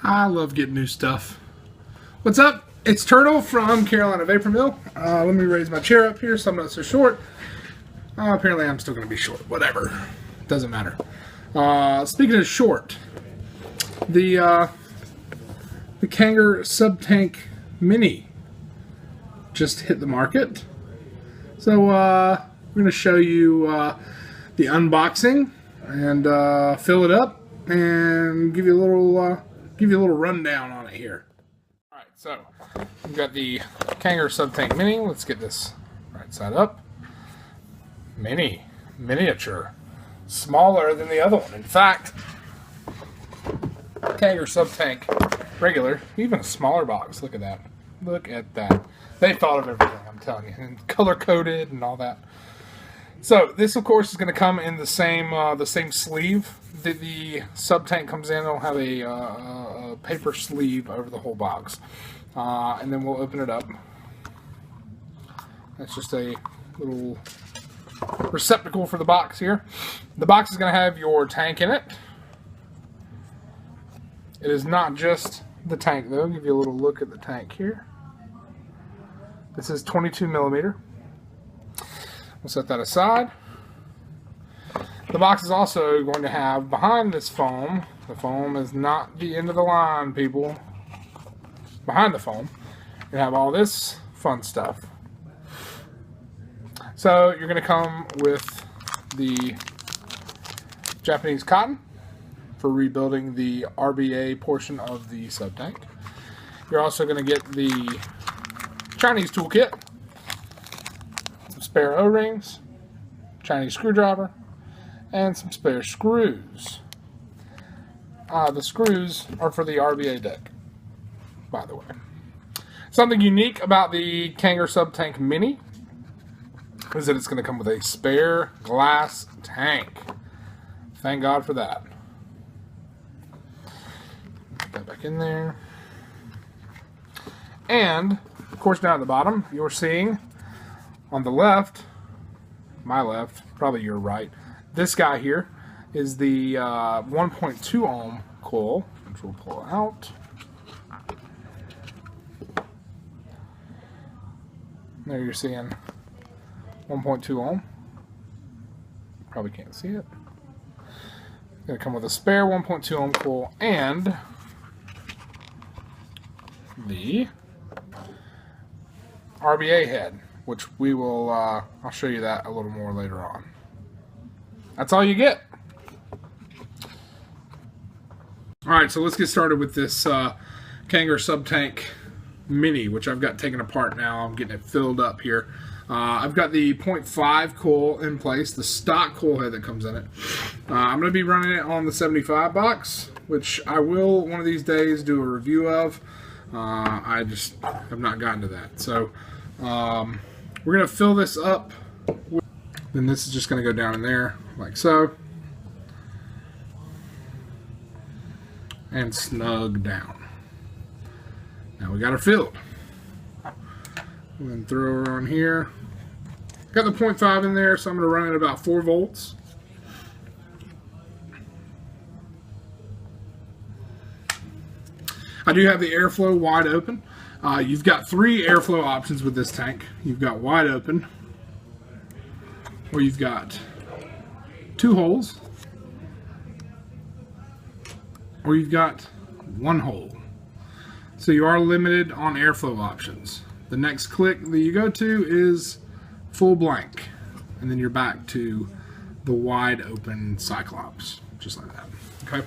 I love getting new stuff. What's up? It's Turtle from Carolina Vapor Mill. Let me raise my chair up here so I'm not so short. Apparently I'm still going to be short. Whatever. Doesn't matter. Speaking of short, the Kanger Subtank Mini just hit the market. So I'm going to show you the unboxing and fill it up and give you a little rundown on it here. All right, so we've got the Kanger Subtank Mini. Let's get this right side up. Miniature, smaller than the other one. In fact, Kanger Subtank regular, even a smaller box. Look at that. Look at that. They thought of everything, I'm telling you, and color coded and all that. So this, of course, is going to come in the same sleeve that the Subtank comes in. It'll have a paper sleeve over the whole box, and then we'll open it up. That's just a little receptacle for the box here. The box is going to have your tank in it. It is not just the tank, though. I'll give you a little look at the tank here. This is 22 millimeter. We'll set that aside. The box is also going to have behind this foam, the foam is not the end of the line, people. Behind the foam, you have all this fun stuff. So you're going to come with the Japanese cotton for rebuilding the RBA portion of the Subtank. You're also going to get the Chinese toolkit, some spare O-rings, Chinese screwdriver, and some spare screws. The screws are for the RBA deck, by the way. Something unique about the Kanger Subtank Mini is that it's going to come with a spare glass tank. Thank God for that. Put that back in there. And, of course, down at the bottom, you're seeing on the left, my left, probably your right, this guy here is the 1.2 ohm coil, which we'll pull out. There you're seeing 1.2 ohm. Probably can't see it. Going to come with a spare 1.2 ohm coil and the RBA head, which we will, I'll show you that a little more later on. That's all you get. Alright, so let's get started with this Kanger Subtank Mini, which I've got taken apart now. I'm getting it filled up here. I've got the 0.5 coil in place, the stock coil head that comes in it. I'm going to be running it on the 75 box, which I will one of these days do a review of. I just have not gotten to that. So we're going to fill this up. Then this is just going to go down in there like so. And snug down. Now we got her filled. And then throw her on here. Got the 0.5 in there, so I'm going to run it about 4 volts. I do have the airflow wide open. You've got 3 airflow options with this tank. You've got wide open, or you've got 2 holes, or you've got 1 hole. So you are limited on airflow options. The next click that you go to is full blank, and then you're back to the wide open Cyclops, just like that. Okay.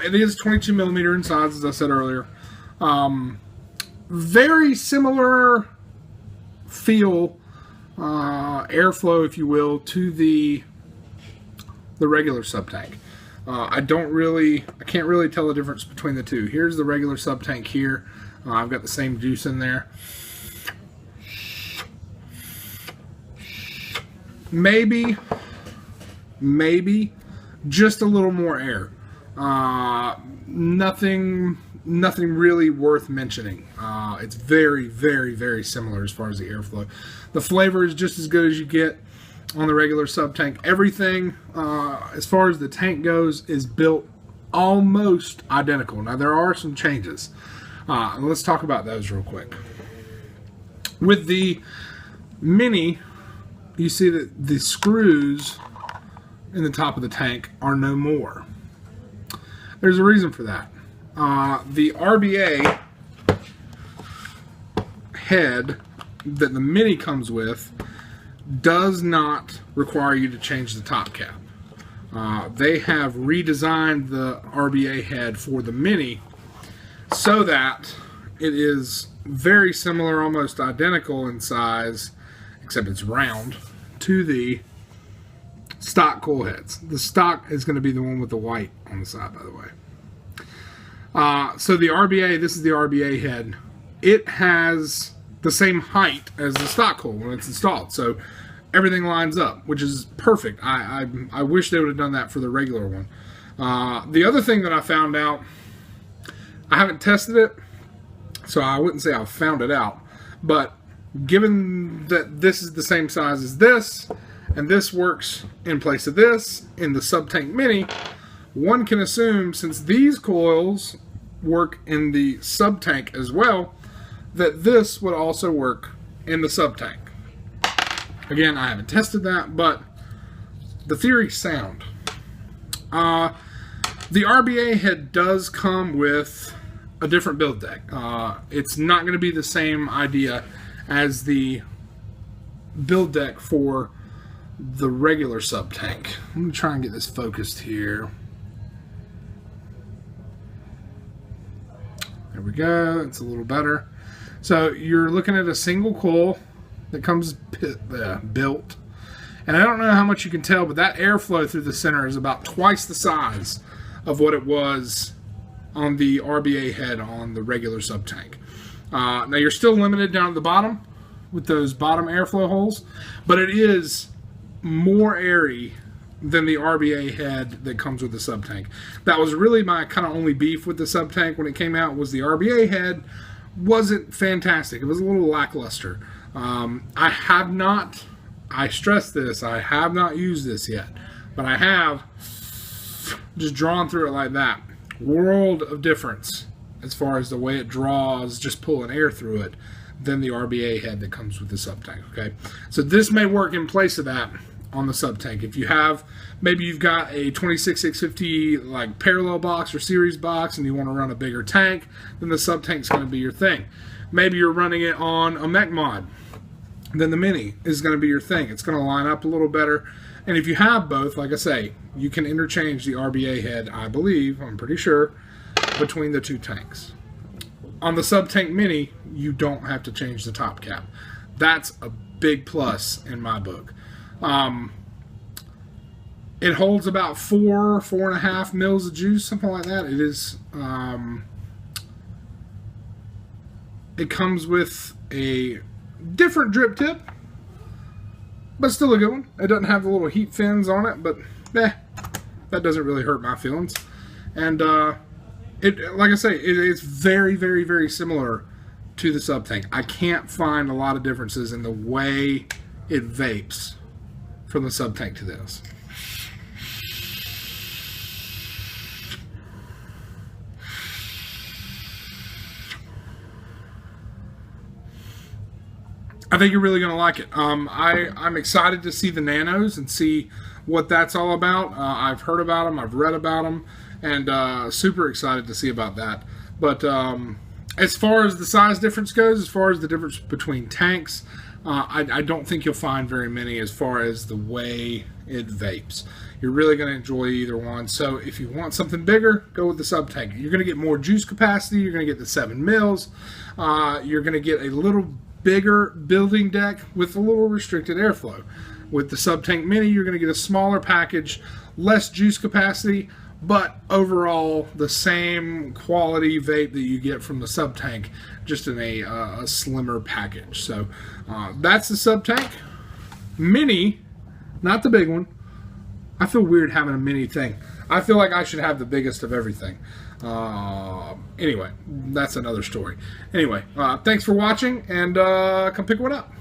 It is 22 millimeter in size, as I said earlier. Very similar feel, airflow, if you will, to the regular Subtank. I can't really tell the difference between the two. Here's the regular Subtank here. I've got the same juice in there. maybe just a little more air. Nothing really worth mentioning. It's very, very, very similar as far as the airflow. The flavor is just as good as you get on the regular Subtank. Everything, as far as the tank goes, is built almost identical. Now, there are some changes. Let's talk about those real quick. With the Mini, you see that the screws in the top of the tank are no more. There's a reason for that. The RBA head that the Mini comes with does not require you to change the top cap. They have redesigned the RBA head for the Mini so that it is very similar, almost identical in size, except it's round, to the stock coil heads. The stock is going to be the one with the white on the side, by the way. So the RBA, this is the RBA head. It has the same height as the stock coil when it's installed. So everything lines up, which is perfect. I wish they would have done that for the regular one. The other thing that I found out, I haven't tested it, so I wouldn't say I found it out, but given that this is the same size as this, and this works in place of this in the Subtank Mini, one can assume, since these coils work in the Subtank as well, that this would also work in the Subtank. Again, I haven't tested that, but the theory's sound. The RBA head does come with a different build deck. It's not going to be the same idea as the build deck for the regular Subtank. Let me try and get this focused here. There we go. It's a little better. So you're looking at a single coil that comes built. And I don't know how much you can tell, but that airflow through the center is about twice the size of what it was on the RBA head on the regular Subtank. Now you're still limited down at the bottom with those bottom airflow holes, but it is more airy than the RBA head that comes with the Subtank. That was really my kind of only beef with the Subtank when it came out, was the RBA head wasn't fantastic. It was a little lackluster. I stress this, I have not used this yet, but I have just drawn through it like that. World of difference as far as the way it draws, just pulling air through it, than the RBA head that comes with the Subtank. Okay, so this may work in place of that on the Subtank. If you have, maybe you've got a 26650 like parallel box or series box and you want to run a bigger tank, then the Subtank's going to be your thing. Maybe you're running it on a mech mod, then the Mini is going to be your thing. It's going to line up a little better. And if you have both, like I say, you can interchange the RBA head, I believe, I'm pretty sure, between the two tanks. On the Subtank Mini, you don't have to change the top cap. That's a big plus in my book. It holds about 4.5 mils of juice, something like that. It is. It comes with a different drip tip, but still a good one. It doesn't have the little heat fins on it, but that doesn't really hurt my feelings. And like I say, it's very, very, very similar to the Subtank. I can't find a lot of differences in the way it vapes from the Subtank to this. I think you're really going to like it. I'm excited to see the nanos and see what that's all about. I've heard about them, I've read about them, and super excited to see about that. But as far as the size difference goes, as far as the difference between tanks, I don't think you'll find very many as far as the way it vapes. You're really going to enjoy either one. So if you want something bigger, go with the Subtank. You're going to get more juice capacity. You're going to get the 7 mils. You're going to get a little bigger building deck with a little restricted airflow. With the Subtank Mini, you're going to get a smaller package, less juice capacity, but overall the same quality vape that you get from the Subtank, just in a slimmer package. So that's the Subtank Mini not the big one. I feel weird having a mini thing. I feel like I should have the biggest of everything. Anyway, that's another story. Anyway, thanks for watching, and come pick one up.